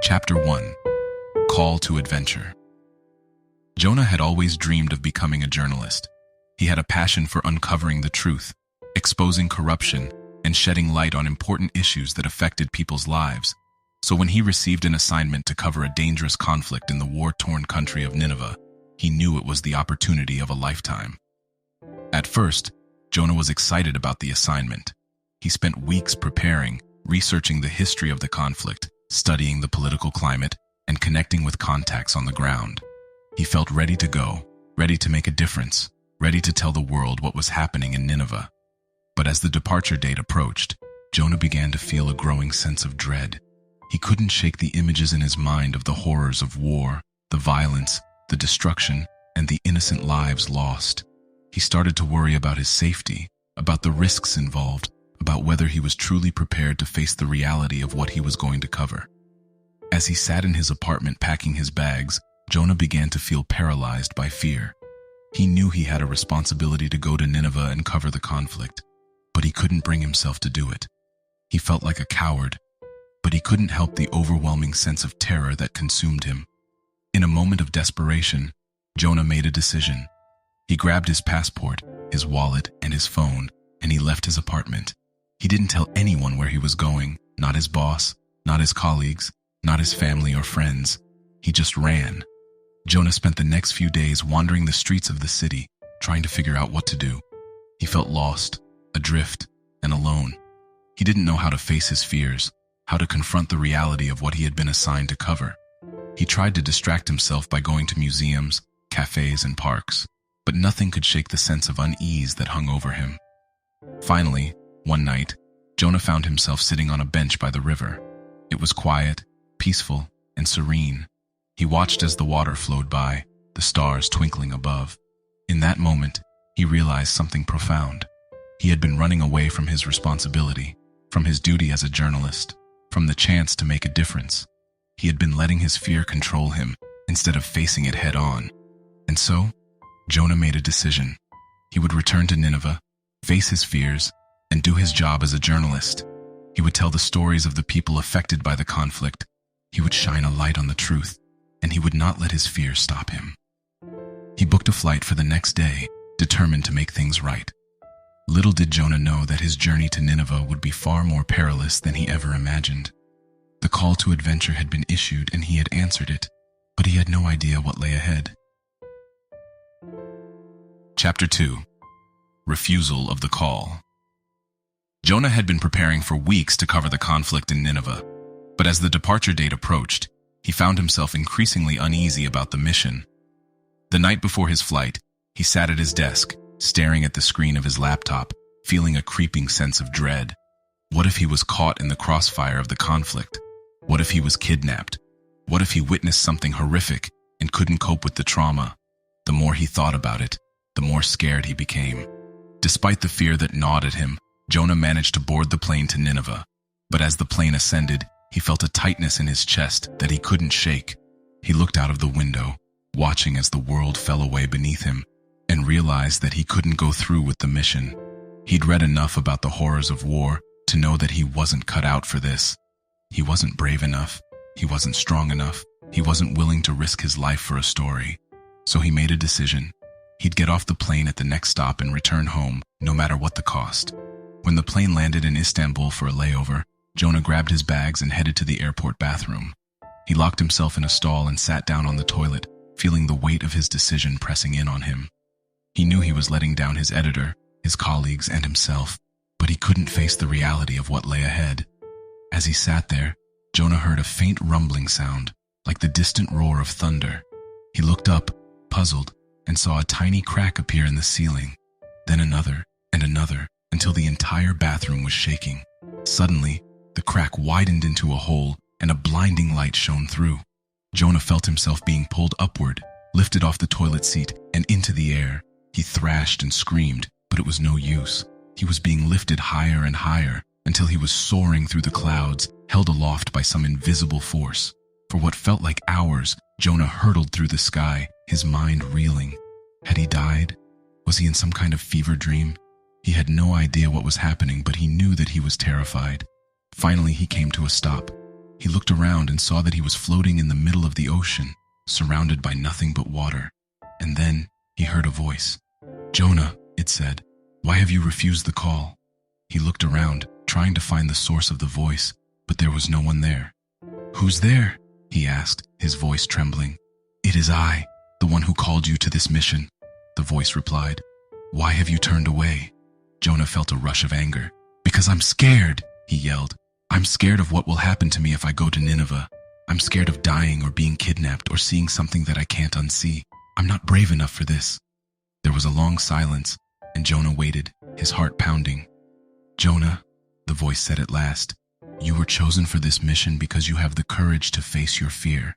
Chapter 1. Call to Adventure. Jonah had always dreamed of becoming a journalist. He had a passion for uncovering the truth, exposing corruption, and shedding light on important issues that affected people's lives. So when he received an assignment to cover a dangerous conflict in the war-torn country of Nineveh, he knew it was the opportunity of a lifetime. At first, Jonah was excited about the assignment. He spent weeks preparing, researching the history of the conflict, studying the political climate, and connecting with contacts on the ground. He felt ready to go, ready to make a difference, ready to tell the world what was happening in Nineveh. But as the departure date approached, Jonah began to feel a growing sense of dread. He couldn't shake the images in his mind of the horrors of war, the violence, the destruction, and the innocent lives lost. He started to worry about his safety, about the risks involved, about whether he was truly prepared to face the reality of what he was going to cover. As he sat in his apartment packing his bags, Jonah began to feel paralyzed by fear. He knew he had a responsibility to go to Nineveh and cover the conflict, but he couldn't bring himself to do it. He felt like a coward, but he couldn't help the overwhelming sense of terror that consumed him. In a moment of desperation, Jonah made a decision. He grabbed his passport, his wallet, and his phone, and he left his apartment. He didn't tell anyone where he was going, not his boss, not his colleagues, not his family or friends. He just ran. Jonah spent the next few days wandering the streets of the city, trying to figure out what to do. He felt lost, adrift, and alone. He didn't know how to face his fears, how to confront the reality of what he had been assigned to cover. He tried to distract himself by going to museums, cafes, and parks, but nothing could shake the sense of unease that hung over him. Finally, one night, Jonah found himself sitting on a bench by the river. It was quiet, peaceful, and serene. He watched as the water flowed by, the stars twinkling above. In that moment, he realized something profound. He had been running away from his responsibility, from his duty as a journalist, from the chance to make a difference. He had been letting his fear control him instead of facing it head-on. And so, Jonah made a decision. He would return to Nineveh, face his fears, and do his job as a journalist. He would tell the stories of the people affected by the conflict. He would shine a light on the truth, and he would not let his fear stop him. He booked a flight for the next day, determined to make things right. Little did Jonah know that his journey to Nineveh would be far more perilous than he ever imagined. The call to adventure had been issued and he had answered it, but he had no idea what lay ahead. Chapter 2. Refusal of the Call. Jonah had been preparing for weeks to cover the conflict in Nineveh, but as the departure date approached, he found himself increasingly uneasy about the mission. The night before his flight, he sat at his desk, staring at the screen of his laptop, feeling a creeping sense of dread. What if he was caught in the crossfire of the conflict? What if he was kidnapped? What if he witnessed something horrific and couldn't cope with the trauma? The more he thought about it, the more scared he became. Despite the fear that gnawed at him, Jonah managed to board the plane to Nineveh. But as the plane ascended, he felt a tightness in his chest that he couldn't shake. He looked out of the window, watching as the world fell away beneath him, and realized that he couldn't go through with the mission. He'd read enough about the horrors of war to know that he wasn't cut out for this. He wasn't brave enough. He wasn't strong enough. He wasn't willing to risk his life for a story. So he made a decision. He'd get off the plane at the next stop and return home, no matter what the cost. When the plane landed in Istanbul for a layover, Jonah grabbed his bags and headed to the airport bathroom. He locked himself in a stall and sat down on the toilet, feeling the weight of his decision pressing in on him. He knew he was letting down his editor, his colleagues, and himself, but he couldn't face the reality of what lay ahead. As he sat there, Jonah heard a faint rumbling sound, like the distant roar of thunder. He looked up, puzzled, and saw a tiny crack appear in the ceiling, then another and another, until the entire bathroom was shaking. Suddenly, the crack widened into a hole, and a blinding light shone through. Jonah felt himself being pulled upward, lifted off the toilet seat, and into the air. He thrashed and screamed, but it was no use. He was being lifted higher and higher, until he was soaring through the clouds, held aloft by some invisible force. For what felt like hours, Jonah hurtled through the sky, his mind reeling. Had he died? Was he in some kind of fever dream? He had no idea what was happening, but he knew that he was terrified. Finally, he came to a stop. He looked around and saw that he was floating in the middle of the ocean, surrounded by nothing but water. And then he heard a voice. "Jonah," it said, "why have you refused the call?" He looked around, trying to find the source of the voice, but there was no one there. "Who's there?" he asked, his voice trembling. "It is I, the one who called you to this mission," the voice replied. "Why have you turned away?" Jonah felt a rush of anger. "Because I'm scared," he yelled. "I'm scared of what will happen to me if I go to Nineveh. I'm scared of dying or being kidnapped or seeing something that I can't unsee. I'm not brave enough for this." There was a long silence, and Jonah waited, his heart pounding. "Jonah," the voice said at last, "you were chosen for this mission because you have the courage to face your fear.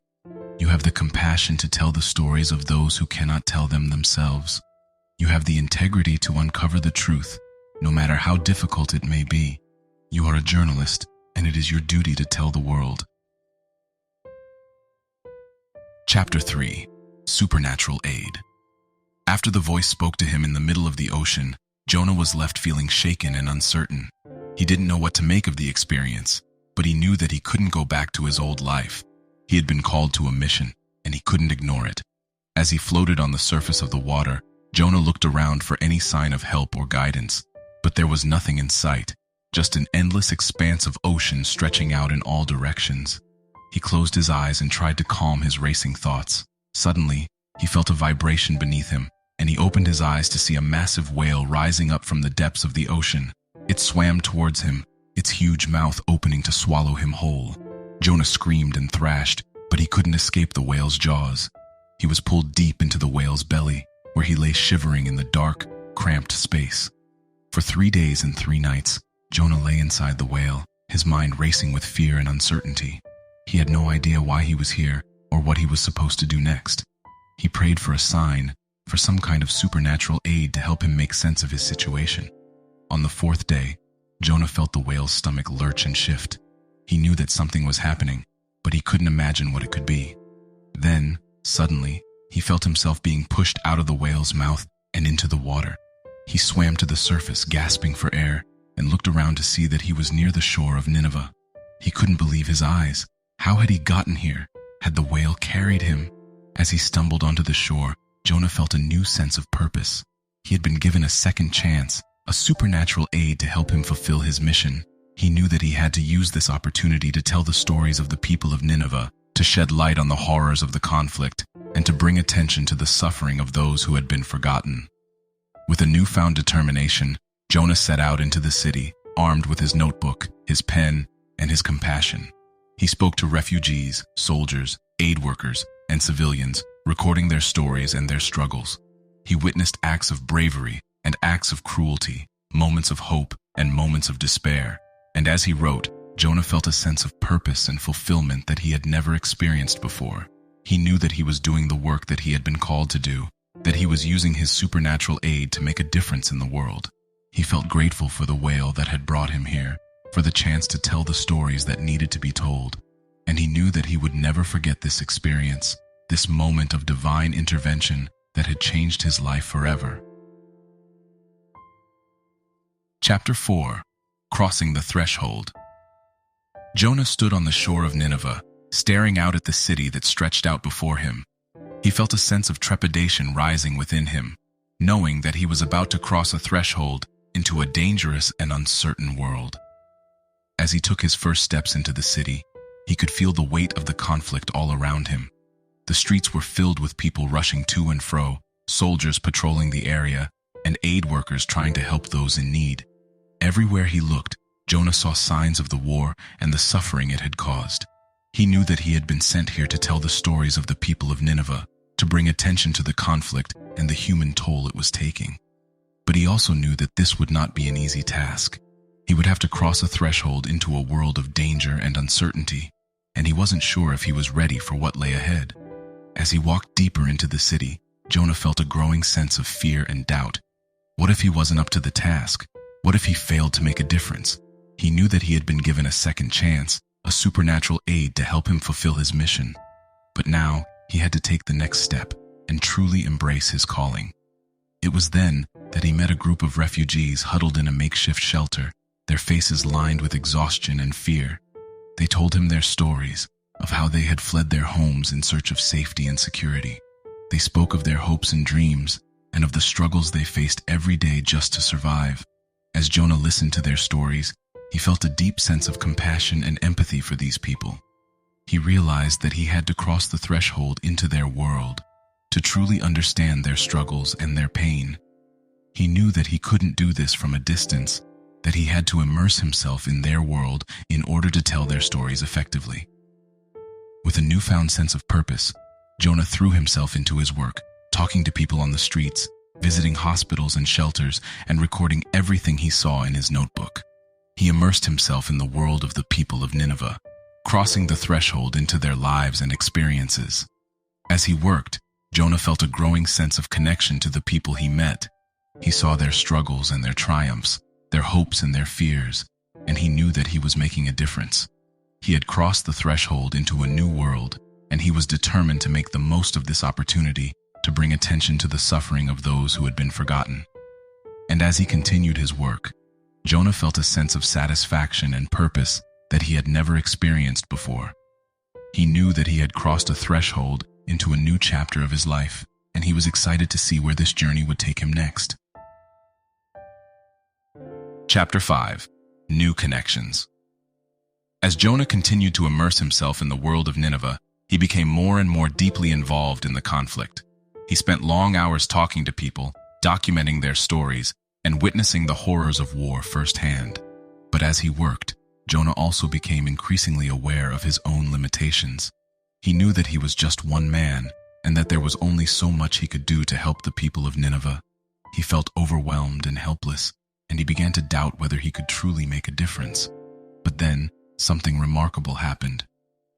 You have the compassion to tell the stories of those who cannot tell them themselves. You have the integrity to uncover the truth, no matter how difficult it may be. You are a journalist, and it is your duty to tell the world." Chapter 3. Supernatural Aid. After the voice spoke to him in the middle of the ocean, Jonah was left feeling shaken and uncertain. He didn't know what to make of the experience, but he knew that he couldn't go back to his old life. He had been called to a mission, and he couldn't ignore it. As he floated on the surface of the water, Jonah looked around for any sign of help or guidance, but there was nothing in sight, just an endless expanse of ocean stretching out in all directions. He closed his eyes and tried to calm his racing thoughts. Suddenly, he felt a vibration beneath him, and he opened his eyes to see a massive whale rising up from the depths of the ocean. It swam towards him, its huge mouth opening to swallow him whole. Jonah screamed and thrashed, but he couldn't escape the whale's jaws. He was pulled deep into the whale's belly, where he lay shivering in the dark, cramped space. For 3 days and 3 nights, Jonah lay inside the whale, his mind racing with fear and uncertainty. He had no idea why he was here or what he was supposed to do next. He prayed for a sign, for some kind of supernatural aid to help him make sense of his situation. On the 4th day, Jonah felt the whale's stomach lurch and shift. He knew that something was happening, but he couldn't imagine what it could be. Then, suddenly, he felt himself being pushed out of the whale's mouth and into the water. He swam to the surface, gasping for air, and looked around to see that he was near the shore of Nineveh. He couldn't believe his eyes. How had he gotten here? Had the whale carried him? As he stumbled onto the shore, Jonah felt a new sense of purpose. He had been given a second chance, a supernatural aid to help him fulfill his mission. He knew that he had to use this opportunity to tell the stories of the people of Nineveh, to shed light on the horrors of the conflict, and to bring attention to the suffering of those who had been forgotten. With a newfound determination, Jonah set out into the city, armed with his notebook, his pen, and his compassion. He spoke to refugees, soldiers, aid workers, and civilians, recording their stories and their struggles. He witnessed acts of bravery and acts of cruelty, moments of hope and moments of despair. And as he wrote, Jonah felt a sense of purpose and fulfillment that he had never experienced before. He knew that he was doing the work that he had been called to do, that he was using his supernatural aid to make a difference in the world. He felt grateful for the whale that had brought him here, for the chance to tell the stories that needed to be told. And he knew that he would never forget this experience, this moment of divine intervention that had changed his life forever. Chapter 4. Crossing the Threshold. Jonah stood on the shore of Nineveh, staring out at the city that stretched out before him. He felt a sense of trepidation rising within him, knowing that he was about to cross a threshold into a dangerous and uncertain world. As he took his first steps into the city, he could feel the weight of the conflict all around him. The streets were filled with people rushing to and fro, soldiers patrolling the area, and aid workers trying to help those in need. Everywhere he looked, Jonah saw signs of the war and the suffering it had caused. He knew that he had been sent here to tell the stories of the people of Nineveh, to bring attention to the conflict and the human toll it was taking. But he also knew that this would not be an easy task. He would have to cross a threshold into a world of danger and uncertainty, and he wasn't sure if he was ready for what lay ahead. As he walked deeper into the city, Jonah felt a growing sense of fear and doubt. What if he wasn't up to the task? What if he failed to make a difference? He knew that he had been given a second chance, a supernatural aid to help him fulfill his mission. But now, he had to take the next step and truly embrace his calling. It was then that he met a group of refugees huddled in a makeshift shelter, their faces lined with exhaustion and fear. They told him their stories of how they had fled their homes in search of safety and security. They spoke of their hopes and dreams and of the struggles they faced every day just to survive. As Jonah listened to their stories, he felt a deep sense of compassion and empathy for these people. He realized that he had to cross the threshold into their world to truly understand their struggles and their pain. He knew that he couldn't do this from a distance, that he had to immerse himself in their world in order to tell their stories effectively. With a newfound sense of purpose, Jonah threw himself into his work, talking to people on the streets, visiting hospitals and shelters, and recording everything he saw in his notebook. He immersed himself in the world of the people of Nineveh, crossing the threshold into their lives and experiences. As he worked, Jonah felt a growing sense of connection to the people he met. He saw their struggles and their triumphs, their hopes and their fears, and he knew that he was making a difference. He had crossed the threshold into a new world, and he was determined to make the most of this opportunity to bring attention to the suffering of those who had been forgotten. And as he continued his work, Jonah felt a sense of satisfaction and purpose that he had never experienced before. He knew that he had crossed a threshold into a new chapter of his life, and he was excited to see where this journey would take him next. Chapter 5. New Connections. As Jonah continued to immerse himself in the world of Nineveh, he became more and more deeply involved in the conflict. He spent long hours talking to people, documenting their stories, and witnessing the horrors of war firsthand. But as he worked, Jonah also became increasingly aware of his own limitations. He knew that he was just one man, and that there was only so much he could do to help the people of Nineveh. He felt overwhelmed and helpless, and he began to doubt whether he could truly make a difference. But then, something remarkable happened.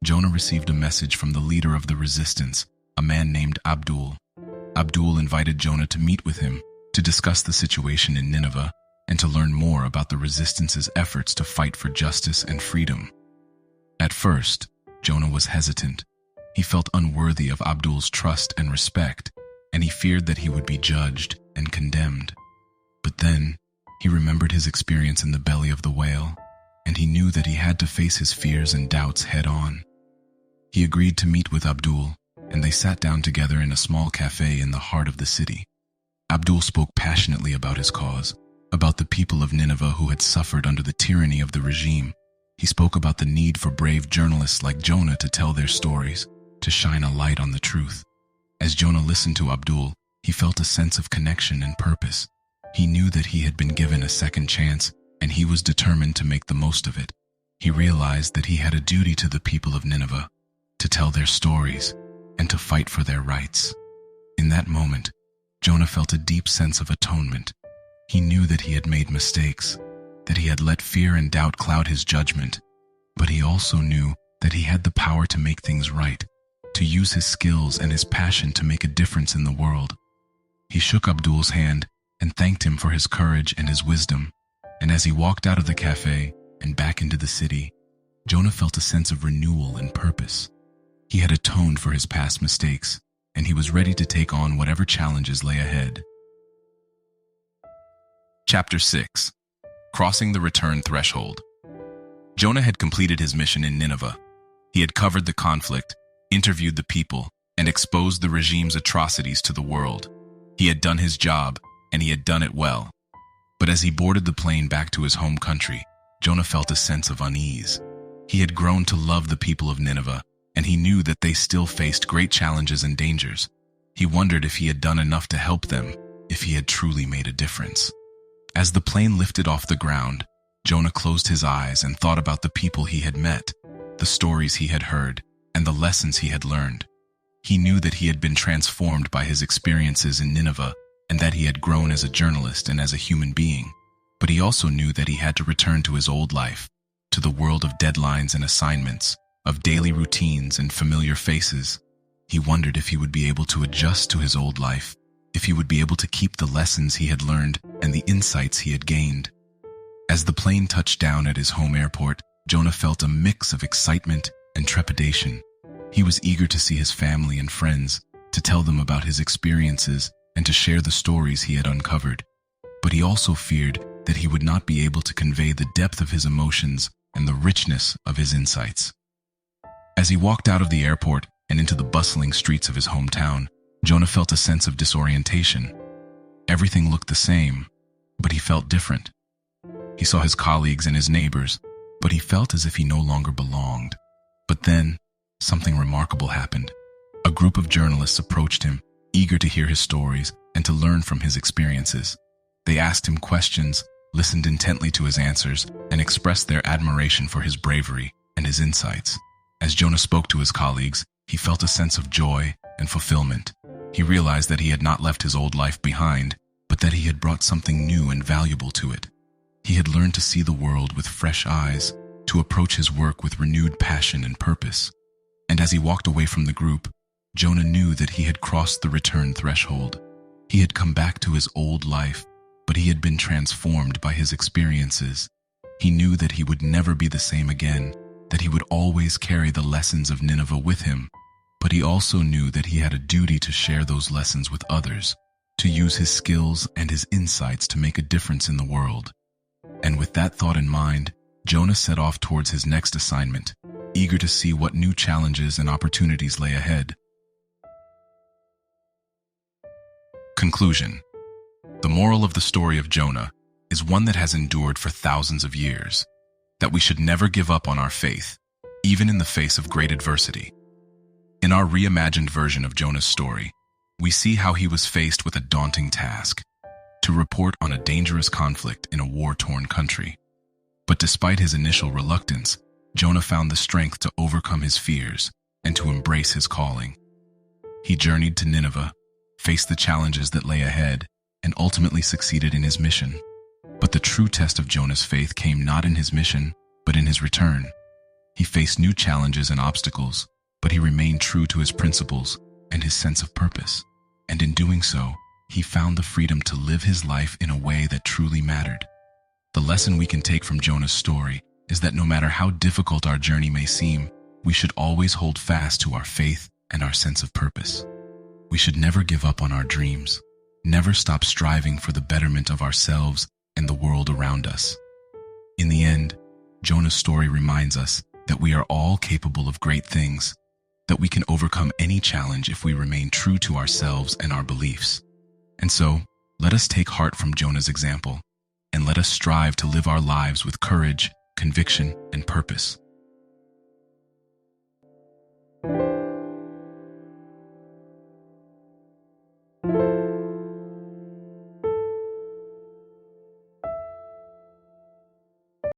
Jonah received a message from the leader of the resistance, a man named Abdul. Abdul invited Jonah to meet with him, to discuss the situation in Nineveh, and to learn more about the resistance's efforts to fight for justice and freedom. At first, Jonah was hesitant. He felt unworthy of Abdul's trust and respect, and he feared that he would be judged and condemned. But then, he remembered his experience in the belly of the whale, and he knew that he had to face his fears and doubts head-on. He agreed to meet with Abdul, and they sat down together in a small cafe in the heart of the city. Abdul spoke passionately about his cause, about the people of Nineveh who had suffered under the tyranny of the regime. He spoke about the need for brave journalists like Jonah to tell their stories, to shine a light on the truth. As Jonah listened to Abdul, he felt a sense of connection and purpose. He knew that he had been given a second chance, and he was determined to make the most of it. He realized that he had a duty to the people of Nineveh, to tell their stories, and to fight for their rights. In that moment, Jonah felt a deep sense of atonement. He knew that he had made mistakes, that he had let fear and doubt cloud his judgment, but he also knew that he had the power to make things right, to use his skills and his passion to make a difference in the world. He shook Abdul's hand and thanked him for his courage and his wisdom, and as he walked out of the cafe and back into the city, Jonah felt a sense of renewal and purpose. He had atoned for his past mistakes, and he was ready to take on whatever challenges lay ahead. Chapter 6. Crossing the Return Threshold. Jonah had completed his mission in Nineveh. He had covered the conflict, interviewed the people, and exposed the regime's atrocities to the world. He had done his job, and he had done it well. But as he boarded the plane back to his home country, Jonah felt a sense of unease. He had grown to love the people of Nineveh, and he knew that they still faced great challenges and dangers. He wondered if he had done enough to help them, if he had truly made a difference. As the plane lifted off the ground, Jonah closed his eyes and thought about the people he had met, the stories he had heard, and the lessons he had learned. He knew that he had been transformed by his experiences in Nineveh, and that he had grown as a journalist and as a human being. But he also knew that he had to return to his old life, to the world of deadlines and assignments, of daily routines and familiar faces. He wondered if he would be able to adjust to his old life, if he would be able to keep the lessons he had learned and the insights he had gained. As the plane touched down at his home airport, Jonah felt a mix of excitement and trepidation. He was eager to see his family and friends, to tell them about his experiences and to share the stories he had uncovered. But he also feared that he would not be able to convey the depth of his emotions and the richness of his insights. As he walked out of the airport and into the bustling streets of his hometown, Jonah felt a sense of disorientation. Everything looked the same, but he felt different. He saw his colleagues and his neighbors, but he felt as if he no longer belonged. But then, something remarkable happened. A group of journalists approached him, eager to hear his stories and to learn from his experiences. They asked him questions, listened intently to his answers, and expressed their admiration for his bravery and his insights. As Jonah spoke to his colleagues, he felt a sense of joy and fulfillment. He realized that he had not left his old life behind, but that he had brought something new and valuable to it. He had learned to see the world with fresh eyes, to approach his work with renewed passion and purpose. And as he walked away from the group, Jonah knew that he had crossed the return threshold. He had come back to his old life, but he had been transformed by his experiences. He knew that he would never be the same again, that he would always carry the lessons of Nineveh with him, but he also knew that he had a duty to share those lessons with others, to use his skills and his insights to make a difference in the world. And with that thought in mind, Jonah set off towards his next assignment, eager to see what new challenges and opportunities lay ahead. Conclusion. The moral of the story of Jonah is one that has endured for thousands of years, that we should never give up on our faith, even in the face of great adversity. In our reimagined version of Jonah's story, we see how he was faced with a daunting task, to report on a dangerous conflict in a war-torn country. But despite his initial reluctance, Jonah found the strength to overcome his fears and to embrace his calling. He journeyed to Nineveh, faced the challenges that lay ahead, and ultimately succeeded in his mission. But the true test of Jonah's faith came not in his mission, but in his return. He faced new challenges and obstacles, but he remained true to his principles and his sense of purpose. And in doing so, he found the freedom to live his life in a way that truly mattered. The lesson we can take from Jonah's story is that no matter how difficult our journey may seem, we should always hold fast to our faith and our sense of purpose. We should never give up on our dreams, never stop striving for the betterment of ourselves and the world around us. In the end, Jonah's story reminds us that we are all capable of great things, that we can overcome any challenge if we remain true to ourselves and our beliefs. And so, let us take heart from Jonah's example, and let us strive to live our lives with courage, conviction, and purpose.